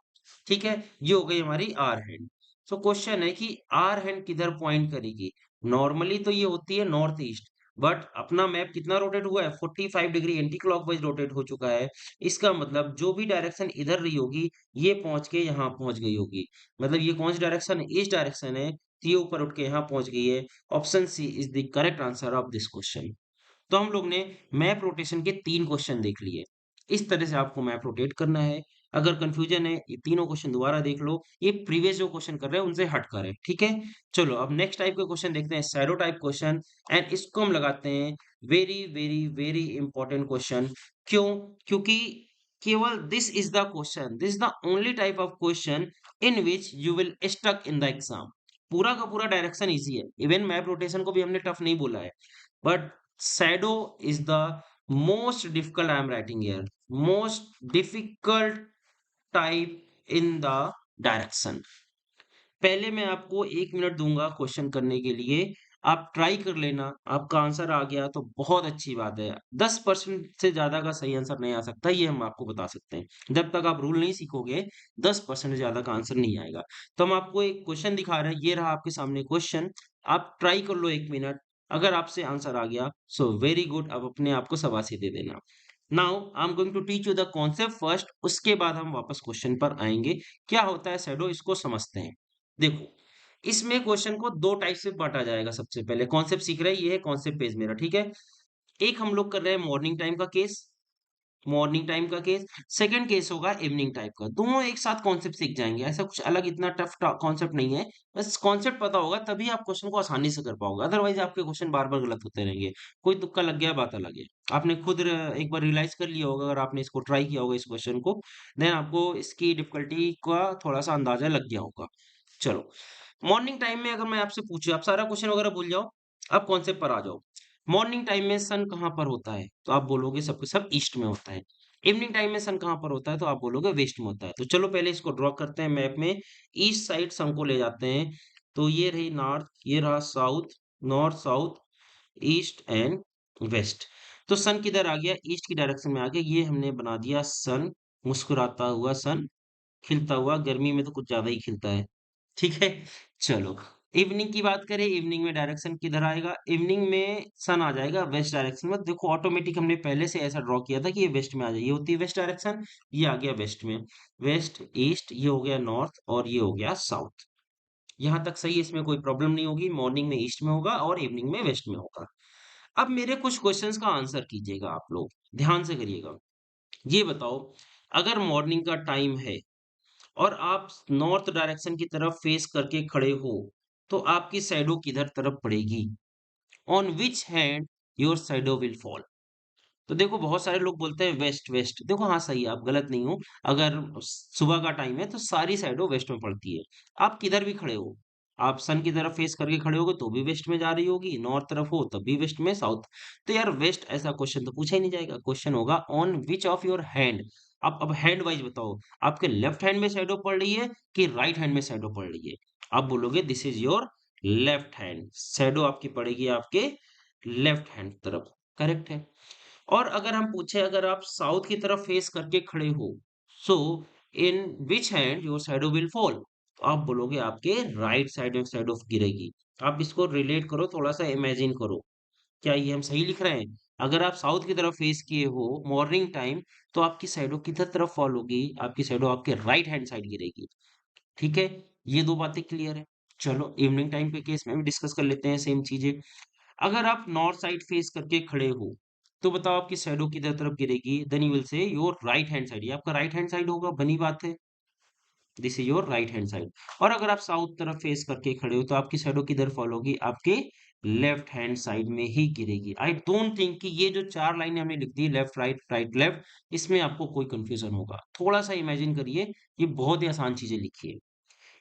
ठीक है, ये हो गई हमारी आर हैंड। सो क्वेश्चन है कि आर हैंड किधर पॉइंट करेगी? नॉर्मली तो ये होती है नॉर्थ ईस्ट, बट अपना मैप कितना रोटेट हुआ है? 45 डिग्री एंटी क्लॉकवाइज रोटेट हो चुका है। इसका मतलब जो भी डायरेक्शन इधर रही होगी, ये पहुंच के यहाँ पहुंच गई होगी। मतलब ये कौन सी डायरेक्शन है? इस डायरेक्शन है, तो ये ऊपर उठ के यहाँ पहुंच गई है। Option C is the correct answer of this question. तो हम लोग ने मैप रोटेशन के 3 क्वेश्चन देख लिए। इस तरह से आपको मैप रोटेट करना है। अगर कंफ्यूजन है, ये तीनों क्वेश्चन दोबारा देख लो। ये प्रीवियस जो क्वेश्चन कर रहे हैं उनसे हट कर है। ठीक है, चलो अब नेक्स्ट टाइप के क्वेश्चन देखते हैं, शैडो टाइप क्वेश्चन। एंड इसको हम लगाते हैं very very very important question. क्यों? क्योंकि केवल this is the question, this is the only type of question in which you will stuck in the exam. पूरा का पूरा डायरेक्शन इजी है, इवन मैप रोटेशन को भी हमने टफ नहीं बोला है, but shadow is the most difficult I am writing here, most difficult type in the direction. पहले मैं आपको 1 मिनट दूंगा क्वेश्चन करने के लिए, आप ट्राई कर लेना, आपका आंसर आ गया तो बहुत अच्छी बात है। 10% से ज्यादा का सही आंसर नहीं आ सकता, ये हम आपको बता सकते हैं। जब तक आप रूल नहीं सीखोगे 10% से ज्यादा का आंसर नहीं आएगा। तो हम आपको एक क्वेश्चन दिखा रहे हैं, ये रहा आपके सामने क्वेश्चन, आप ट्राई कर लो 1 मिनट। अगर आपसे आंसर आ गया सो वेरी गुड, आप अपने आप को शाबाशी दे देना। Now I am going to teach you the concept first, उसके बाद हम वापस क्वेश्चन पर आएंगे। क्या होता है शैडो, इसको समझते हैं। देखो, इसमें क्वेश्चन को दो टाइप से बांटा जाएगा। सबसे पहले कॉन्सेप्ट सीख रहे हैं, ये है कॉन्सेप्ट पेज मेरा, ठीक है। एक हम लोग कर रहे हैं मॉर्निंग टाइम का केस, मॉर्निंग टाइम का केस। सेकंड केस होगा इवनिंग टाइम का। दोनों एक साथ कॉन्सेप्ट सीख जाएंगे, ऐसा कुछ अलग इतना टफ कॉन्सेप्ट नहीं है। बस कॉन्सेप्ट पता होगा तभी आप क्वेश्चन को आसानी से कर पाओगे, अदरवाइज आपके क्वेश्चन बार बार गलत होते रहेंगे। कोई तुक्का लग गया, बात अलग है। आपने खुद एक बार रियलाइज कर लिया होगा, अगर आपने इसको ट्राई किया होगा इस क्वेश्चन को, देन आपको इसकी डिफिकल्टी का थोड़ा सा अंदाजा लग गया होगा। चलो, मॉर्निंग टाइम में अगर मैं आपसे पूछूं, आप सारा क्वेश्चन वगैरह भूल जाओ, अब कॉन्सेप्ट पर आ जाओ। मॉर्निंग टाइम में सन कहाँ पर होता है, तो आप बोलोगे सबके सब ईस्ट में होता है। इवनिंग टाइम में सन कहाँ पर होता है, तो आप बोलोगे वेस्ट में होता है। तो चलो पहले इसको ड्रॉ करते हैं मैप में। ईस्ट साइड सन को ले जाते हैं, तो ये रही नॉर्थ, ये रहा south, north south east and west. तो सन किधर आ गया, ईस्ट की डायरेक्शन में आ गया, ये हमने बना दिया सन, मुस्कुराता हुआ सन, खिलता हुआ, गर्मी में तो कुछ ज्यादा ही खिलता है, ठीक है। चलो, इवनिंग की बात करें, इवनिंग में डायरेक्शन किधर आएगा, इवनिंग में सन आ जाएगा वेस्ट डायरेक्शन में। देखो ऑटोमेटिक हमने पहले से ऐसा ड्रॉ किया था कि ये वेस्ट में आ जाए, ये होती है वेस्ट डायरेक्शन, ये आ गया वेस्ट में। वेस्ट ईस्ट, ये हो गया नॉर्थ, और ये हो गया साउथ। यहाँ तक सही है, इसमें कोई प्रॉब्लम नहीं होगी। मॉर्निंग में ईस्ट में होगा और इवनिंग में वेस्ट में होगा। अब मेरे कुछ क्वेश्चंस का आंसर कीजिएगा आप लोग, ध्यान से करिएगा। ये बताओ, अगर मॉर्निंग का टाइम है और आप नॉर्थ डायरेक्शन की तरफ फेस करके खड़े हो, तो आपकी शैडो किधर तरफ पड़ेगी, on which hand your shadow will fall. तो देखो बहुत सारे लोग बोलते हैं वेस्ट वेस्ट, देखो हाँ सही है, आप गलत नहीं हो। अगर सुबह का टाइम है तो सारी शैडो वेस्ट में पड़ती है। आप किधर भी खड़े हो, आप सन की तरफ फेस करके खड़े होगे तो भी वेस्ट में जा रही होगी, नॉर्थ तरफ हो तब भी वेस्ट में, साउथ। तो यार वेस्ट ऐसा क्वेश्चन तो पूछा ही नहीं जाएगा, क्वेश्चन होगा on which of your hand. आप अब हैंड वाइज बताओ, आपके लेफ्ट हैंड में शैडो पड़ रही है कि राइट हैंड में शैडो पड़ रही है। आप बोलोगे this is your left hand, shadow आपकी पड़ेगी आपके लेफ्ट हैंड तरफ, करेक्ट है। और अगर हम पूछे, अगर आप साउथ की तरफ फेस करके खड़े हो, so in which hand your shadow will fall, तो आप बोलोगे आपके राइट साइड में शैडो गिरेगी। आप इसको रिलेट करो, थोड़ा सा इमेजिन करो, क्या ये हम सही लिख रहे हैं। अगर आप साउथ की तरफ फेस किए हो मॉर्निंग टाइम, तो आपकी शैडो किधर तरफ फॉल होगी, आपकी शैडो आपके राइट हैंड साइड गिरेगी, ठीक है। ये दो बातें क्लियर है। चलो इवनिंग टाइम के केस में भी डिस्कस कर लेते हैं सेम चीजें। अगर आप नॉर्थ साइड फेस करके खड़े हो, तो बताओ आपकी शैडो किधर तरफ गिरेगी, then you will say your right hand side, ये आपका राइट हैंड साइड होगा, बनी बात है, this is your right hand side. और अगर आप साउथ तरफ फेस करके खड़े हो, तो आपकी शैडो किधर फॉल होगी, आपके लेफ्ट हैंड साइड में ही गिरेगी। आई डोंट थिंक कि ये जो चार लाइनें हमने लिख दी, लेफ्ट राइट राइट लेफ्ट, इसमें आपको कोई कंफ्यूजन होगा। थोड़ा सा इमेजिन करिए, ये बहुत ही आसान चीजें लिखी है,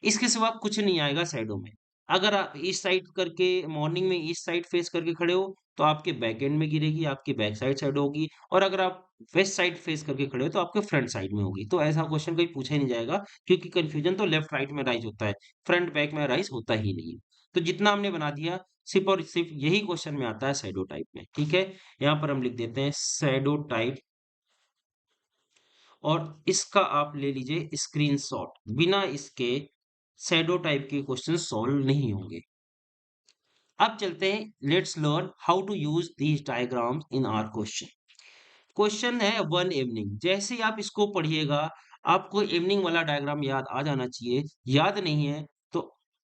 इसके सिवा कुछ नहीं आएगा शैडो में। अगर आप ईस्ट साइड करके मॉर्निंग में ईस्ट साइड फेस करके खड़े हो, तो आपके बैक एंड में गिरेगी, आपकी बैक साइड साइड होगी। और अगर आप वेस्ट साइड फेस करके खड़े हो, तो आपके फ्रंट साइड में होगी। तो ऐसा क्वेश्चन कोई पूछा ही नहीं जाएगा, क्योंकि कंफ्यूजन तो लेफ्ट राइट में राइज होता है, फ्रंट बैक में राइज होता ही नहीं। तो जितना हमने बना दिया, सिर्फ और सिर्फ यही क्वेश्चन में आता है शैडो टाइप में, ठीक है। यहाँ पर हम लिख देते हैं शैडो टाइप, और इसका आप ले लीजिए स्क्रीनशॉट। बिना इसके शैडो टाइप के क्वेश्चन सॉल्व नहीं होंगे। अब चलते हैं, let's learn how to use these diagrams in our question. Question है वन इवनिंग, जैसे ही आप इसको पढ़िएगा, आपको इवनिंग वाला डायग्राम याद आ जाना चाहिए। याद नहीं है तो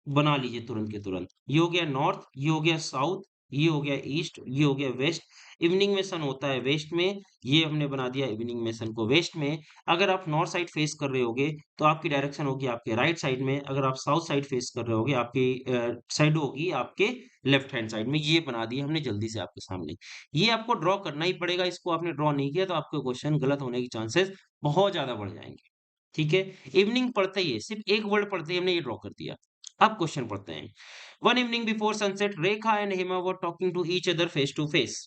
बना लीजिए तुरंत के तुरंत। ये हो गया नॉर्थ, ये हो गया साउथ, ये हो गया ईस्ट, ये हो गया वेस्ट। इवनिंग में सन होता है वेस्ट में, ये हमने बना दिया इवनिंग में सन को वेस्ट में। अगर आप नॉर्थ साइड फेस कर रहे होगे तो आपकी डायरेक्शन होगी आपके राइट साइड में, अगर आप साउथ साइड फेस कर रहे होगे आपकी साइड होगी आपके लेफ्ट हैंड साइड में। ये बना दिया हमने जल्दी से आपके सामने। ये आपको ड्रॉ करना ही पड़ेगा, इसको आपने ड्रॉ नहीं किया तो आपके क्वेश्चन गलत होने के चांसेस बहुत ज्यादा बढ़ जाएंगे। ठीक है, इवनिंग पढ़ते ही सिर्फ एक वर्ड पढ़ते ही हमने ये ड्रॉ कर दिया। अब क्वेश्चन पढ़ते हैं। One evening before sunset Rekha and Hema were talking to each other face to face.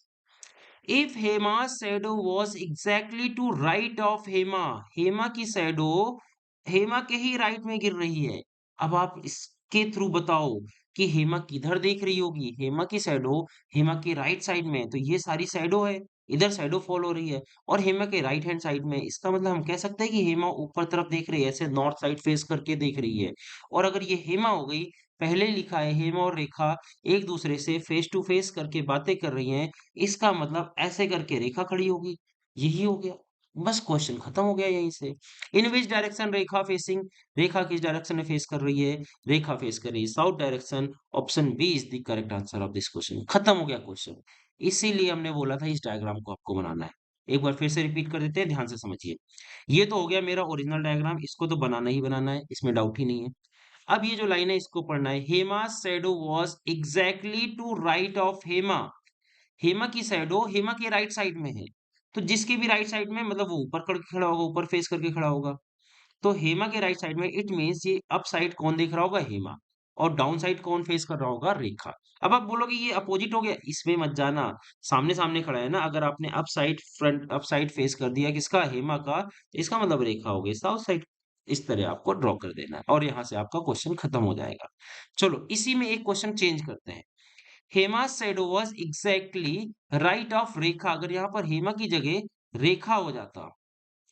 If Hema's shadow was exactly to right of Hema, Hema की शैडो हेमा के ही राइट में गिर रही है। अब आप इसके थ्रू बताओ कि हेमा किधर देख रही होगी। हेमा की शैडो हेमा के राइट साइड में है, तो ये सारी शैडो है, इधर शैडो फॉल हो रही है, और हेमा के राइट हैंड साइड में। इसका मतलब हम कह सकते हैं कि हेमा ऊपर तरफ देख रही है, ऐसे नॉर्थ साइड फेस करके देख रही है। और अगर ये हेमा हो गई, पहले लिखा है हेमा और रेखा एक दूसरे से फेस टू फेस करके बातें कर रही हैं, इसका मतलब ऐसे करके रेखा खड़ी होगी। यही हो गया, बस क्वेश्चन खत्म हो गया यहीं से। इन विच डायरेक्शन रेखा फेसिंग, रेखा किस डायरेक्शन में फेस कर रही है, रेखा फेस कर रही है south direction. Option B is the correct answer of this question. खत्म हो गया क्वेश्चन। इसीलिए हमने बोला था इस डायग्राम को आपको बनाना है। एक बार फिर से रिपीट कर देते हैं, ध्यान से समझिए। ये तो हो गया मेरा ओरिजिनल डायग्राम, इसको तो बनाना ही बनाना है, इसमें डाउट ही नहीं है। अब ये जो लाइन है इसको पढ़ना है। Hema shadow was exactly to right of Hema, Hema की शैडो हेमा के राइट साइड में है, तो जिसके भी राइट साइड में मतलब वो ऊपर करके खड़ा होगा, ऊपर फेस करके खड़ा होगा। तो हेमा के राइट साइड में इट मीन्स ये अप साइड कौन देख रहा होगा, हेमा, और डाउन साइड कौन फेस कर रहा होगा, रेखा। अब आप बोलोगे ये अपोजिट हो गया, इसमें मत जाना, सामने सामने खड़ा है ना। अगर आपने up side front up side face कर दिया किसका, हेमा का, तो इसका मतलब रेखा हो गई साउथ साइड। इस तरह आपको ड्रॉ कर देना है और यहाँ से आपका क्वेश्चन खत्म हो जाएगा। चलो इसी में एक क्वेश्चन चेंज करते हैं। Hema shadow was exactly right of Rekha, अगर यहाँ पर हेमा की जगह रेखा हो जाता,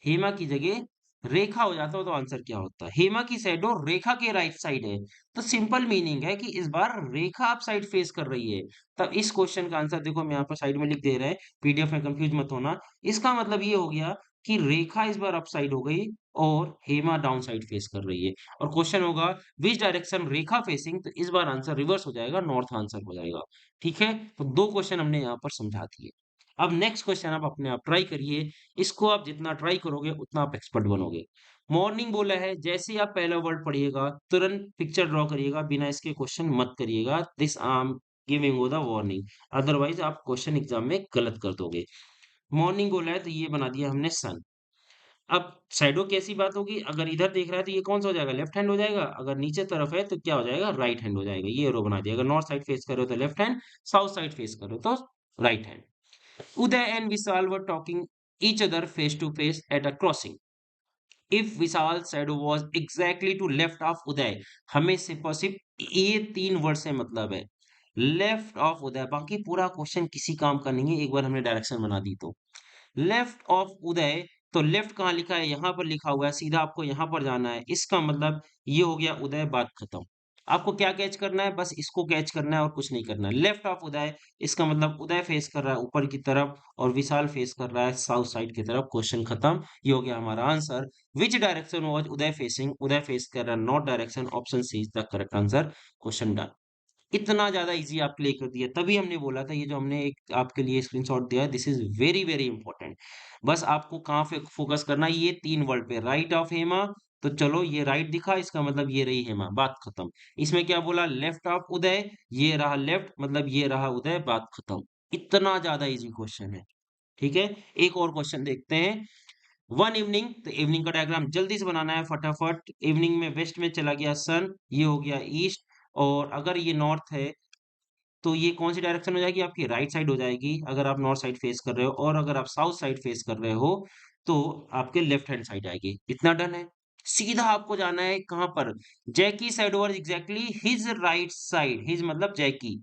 हेमा की जगह रेखा हो जाता हो तो आंसर क्या होता। हेमा की शैडो रेखा के राइट साइड है, तो सिंपल मीनिंग है कि इस बार रेखा अप साइड फेस कर रही है। तब इस क्वेश्चन का आंसर देखो हम यहाँ पर साइड में लिख दे रहे हैं, पीडीएफ में कंफ्यूज मत होना। इसका मतलब ये हो गया कि रेखा इस बार अप साइड हो गई और हेमा डाउन साइड फेस कर रही है। और क्वेश्चन होगा विच डायरेक्शन रेखा फेसिंग, तो इस बार आंसर रिवर्स हो जाएगा, नॉर्थ आंसर हो जाएगा। ठीक है, तो दो क्वेश्चन हमने यहाँ पर समझा दिए। अब नेक्स्ट क्वेश्चन आप अपने आप ट्राई करिए, इसको आप जितना ट्राई करोगे उतना आप एक्सपर्ट बनोगे। मॉर्निंग बोला है, जैसे ही आप पहला वर्ड पढ़िएगा तुरंत पिक्चर ड्रॉ करिएगा, बिना इसके क्वेश्चन मत करिएगा। This I am giving you the warning, otherwise आप क्वेश्चन एग्जाम में गलत कर दोगे। मॉर्निंग बोला है तो ये बना दिया हमने सन। अब शैडो कैसी बात होगी, अगर इधर देख रहा है तो ये कौन सा हो जाएगा, लेफ्ट हैंड हो जाएगा। अगर नीचे तरफ है तो क्या हो जाएगा, राइट हैंड हो जाएगा। ये रो बना दिया, अगर नॉर्थ साइड फेस कर रहे हो तो left hand, south side face कर रहे हो तो right hand. Uday and Vishal were talking each other face to face at a crossing. If Vishal's shadow was exactly to left of Uday, हमें सिर्फ ये तीन वर्ड से मतलब है, लेफ्ट ऑफ उदय, बाकी पूरा क्वेश्चन किसी काम का नहीं है, एक बार हमने डायरेक्शन बना दी तो। लेफ्ट ऑफ उदय, तो लेफ्ट कहाँ लिखा है, यहाँ पर लिखा हुआ है, सीधा आपको यहाँ पर जाना है। इसका मतलब ये हो गया उदय, बात खत्म। आपको क्या कैच करना है, बस इसको कैच करना है और कुछ नहीं करना है। लेफ्ट ऑफ उदय, इसका मतलब उदय फेस कर रहा है ऊपर की तरफ और विशाल फेस कर रहा है साउथ साइड की तरफ। क्वेश्चन खत्म, ये हो गया हमारा answer. Which direction was Uday facing, Uday face कर रहा है north direction, option C is the correct answer. Question done. इतना ज्यादा इजी आपके लिए कर दिया, तभी हमने बोला था ये जो हमने एक आपके लिए स्क्रीनशॉट दिया है, this is very very important. बस आपको कहाँ पे फोकस करना है, ये तीन वर्ड पे, राइट ऑफ हेमा। तो चलो ये राइट दिखा, इसका मतलब ये रही हेमा, बात खत्म। इसमें क्या बोला, लेफ्ट ऑफ उदय, ये रहा लेफ्ट, मतलब ये रहा उदय, बात खत्म। इतना ज्यादा इजी क्वेश्चन है। ठीक है, एक और क्वेश्चन देखते हैं। वन इवनिंग, तो इवनिंग का डायग्राम जल्दी से बनाना है फटाफट। इवनिंग में वेस्ट में चला गया सन, ये हो गया ईस्ट, और अगर ये नॉर्थ है तो ये कौन सी डायरेक्शन हो जाएगी, आपकी राइट साइड हो जाएगी अगर आप नॉर्थ साइड फेस कर रहे हो, और अगर आप साउथ साइड फेस कर रहे हो तो आपके लेफ्ट हैंड साइड आएगी। इतना डन है। सीधा आपको जाना है कहां पर, Jackie side over exactly his right side, his मतलब जैकी,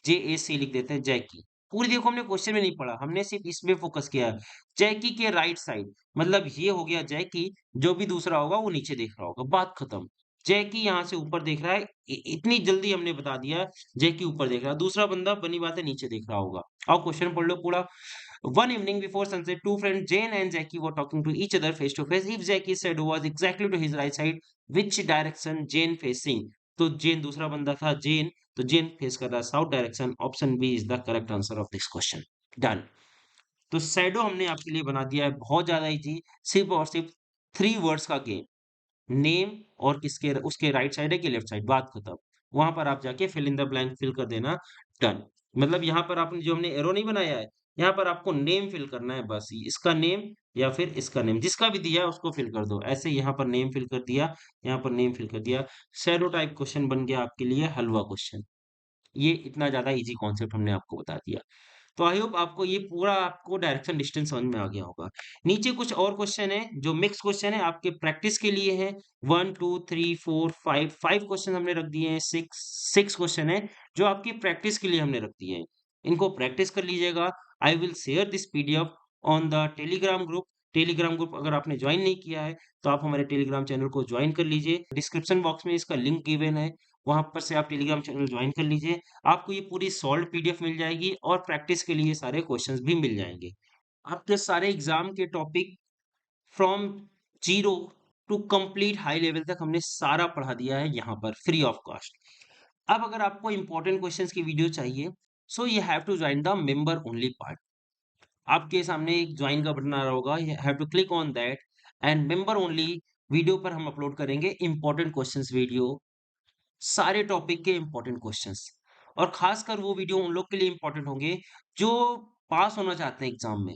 जे ए सी लिख देते हैं, जैकी। पूरी देखो हमने क्वेश्चन में नहीं पढ़ा, हमने सिर्फ इसमें फोकस किया है। जैकी के राइट साइड, मतलब ये हो गया जैकी, जो भी दूसरा होगा वो नीचे देख रहा होगा, बात खत्म। जैकी यहाँ से ऊपर देख रहा है, इतनी जल्दी हमने बता दिया। जैकी ऊपर देख रहा है, दूसरा बंदा बनी बात है नीचे देख रहा होगा। आओ क्वेश्चन पढ़ लो पूरा। One evening before sunset two friend Jane and Jackie were talking to each other face to face. If Jackie said was exactly to his right side, which direction Jane facing? तो जेन दूसरा बंदा था जेन, तो जेन फेस कर रहा है south direction. Option B is the correct answer of this question. Done. तो शैडो हमने आपके लिए बना दिया है बहुत ज्यादा इजी, सिर्फ और सिर्फ 3 वर्ड्स का गेम। नेम और किसके उसके राइट साइड है कि लेफ्ट साइड, बात खत्म। वहां पर आप जाके fill in the blank fill कर देना। डन। मतलब यहाँ पर आपने जो हमने एरो नहीं बनाया है, यहाँ पर आपको नेम फिल करना है बस, इसका नेम या फिर इसका नेम, जिसका भी दिया है उसको फिल कर दो। ऐसे यहाँ पर नेम फिल कर दिया, यहाँ पर नेम फिल कर दिया। शैडो टाइप क्वेश्चन बन गया आपके लिए हलवा क्वेश्चन। ये इतना ज्यादा इजी कॉन्सेप्ट हमने आपको बता दिया। तो आई होप आपको ये पूरा आपको डायरेक्शन डिस्टेंस समझ में आ गया होगा। नीचे कुछ और क्वेश्चन है जो मिक्स क्वेश्चन है, आपके प्रैक्टिस के लिए है। 1 2 3 4 5 5 क्वेश्चन हमने रख दिए हैं। सिक्स सिक्स क्वेश्चन है जो आपकी प्रैक्टिस के लिए हमने रख दिए हैं। इनको प्रैक्टिस कर लीजिएगा। I will share this PDF on the Telegram group. Telegram group अगर आपने ज्वाइन नहीं किया है तो आप हमारे टेलीग्राम चैनल को ज्वाइन कर लीजिए। डिस्क्रिप्शन बॉक्स में इसका लिंक गिवन है, वहां पर से आप टेलीग्राम चैनल ज्वाइन कर लीजिए। आपको ये पूरी सॉल्व पीडीएफ मिल जाएगी और प्रैक्टिस के लिए सारे क्वेश्चंस भी मिल जाएंगे। आपके सारे एग्जाम के topic from zero to complete high level तक हमने सारा पढ़ा दिया है यहाँ पर फ्री ऑफ कॉस्ट। अब अगर आपको इंपॉर्टेंट क्वेश्चंस की वीडियो चाहिए, so you have to join the member only part. आपके सामने एक ज्वाइन का बटन आ रहा होगा, you have to click on that and member only video पर हम अपलोड करेंगे इंपॉर्टेंट क्वेश्चंस वीडियो, सारे टॉपिक के इंपॉर्टेंट क्वेश्चंस। और खासकर वो वीडियो उन लोग के लिए इंपॉर्टेंट होंगे जो पास होना चाहते हैं एग्जाम में।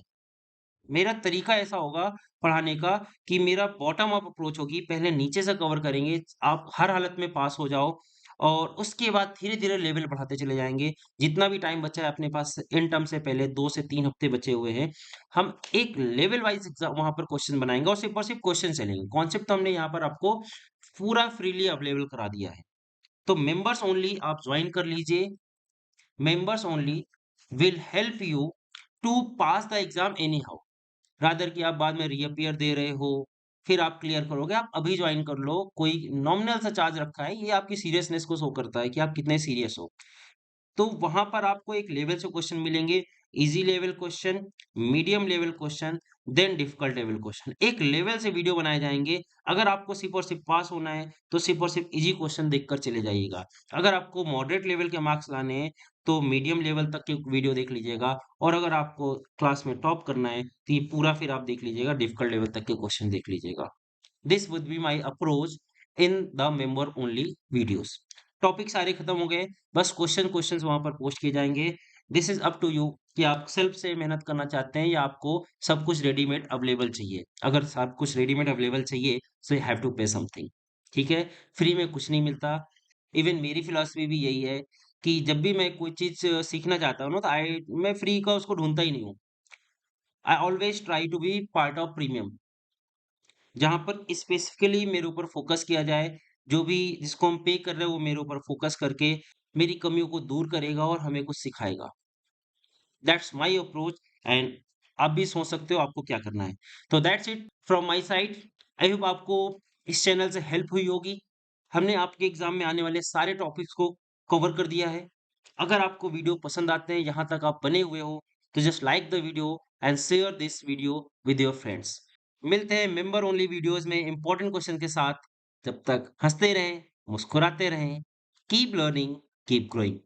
मेरा तरीका ऐसा होगा पढ़ाने का कि मेरा बॉटम अप अप्रोच होगी, पहले नीचे से कवर करेंगे, आप हर हालत में पास हो जाओ और उसके बाद धीरे-धीरे लेवल बढ़ाते चले जाएँगे। जितना भी टाइम बचा है अपने पास इन टर्म से पहले 2 से 3 हफ्ते बचे हुए हैं, हम एक लेवल वाइज़ एग्ज़ाम वहाँ पर क्वेश्चन बनाएँगे और सिर्फ क्वेश्चन चलेंगे। कॉन्सेप्ट तो हमने यहाँ पर आपको पूरा फ्रीली अवेलेबल करा दिया है। तो मेंबर्स ओनली आप ज्वाइन कर लीजिए। Members only will help you to pass the exam anyhow, rather कि आप बाद में रीअपियर दे रहे हो, फिर आप क्लियर करोगे। आप अभी ज्वाइन कर लो, कोई नॉमिनल सा चार्ज रखा है, ये आपकी सीरियसनेस को शो करता है कि आप कितने सीरियस हो। तो वहां पर आपको एक लेवल से क्वेश्चन मिलेंगे, easy level question, medium level question, then difficult level question. एक लेवल से वीडियो बनाए जाएंगे। अगर आपको सिर्फ और सिर्फ पास होना है तो सिर्फ और सिर्फ इजी क्वेश्चन देखकर चले जाइएगा। अगर आपको मॉडरेट लेवल के मार्क्स लाने हैं तो मीडियम लेवल तक की वीडियो देख लीजिएगा। और अगर आपको क्लास में टॉप करना है तो ये पूरा फिर आप देख लीजिएगा, डिफिकल्ट लेवल तक के क्वेश्चन देख लीजिएगा। This would be my approach in the member only videos. Topic सारे खत्म हो गए, बस क्वेश्चंस वहां पर पोस्ट किए जाएंगे। This is up to you कि आप सेल्फ से मेहनत करना चाहते हैं या आपको सब कुछ रेडीमेड अवेलेबल चाहिए। अगर सब कुछ रेडीमेड अवेलेबल चाहिए सो यू हैव टू पे समथिंग। ठीक है, फ्री में कुछ नहीं मिलता। इवन मेरी फिलॉसफी भी यही है कि जब भी मैं कोई चीज सीखना चाहता हूँ ना तो आई मैं फ्री का उसको ढूंढता ही नहीं हूँ। I always try to be part of premium, जहाँ पर स्पेसिफिकली मेरे ऊपर फोकस किया जाए। जो भी जिसको हम पे कर रहे हैं वो मेरे ऊपर फोकस करके मेरी कमियों को दूर करेगा और हमें कुछ सिखाएगा। दैट्स माय अप्रोच एंड आप भी सोच सकते हो आपको क्या करना है। तो that's it from my side. I hope आपको इस चैनल से हेल्प हुई होगी। हमने आपके एग्जाम में आने वाले सारे टॉपिक्स को कवर कर दिया है। अगर आपको वीडियो पसंद आते हैं, यहाँ तक आप बने हुए हो, तो just like the video and share this video with your friends. मिलते हैं मेंबर ओनली वीडियोस में इंपॉर्टेंट क्वेश्चन के साथ। जब तक हंसते रहें, मुस्कुराते रहें, कीप लर्निंग, कीप ग्रोइंग।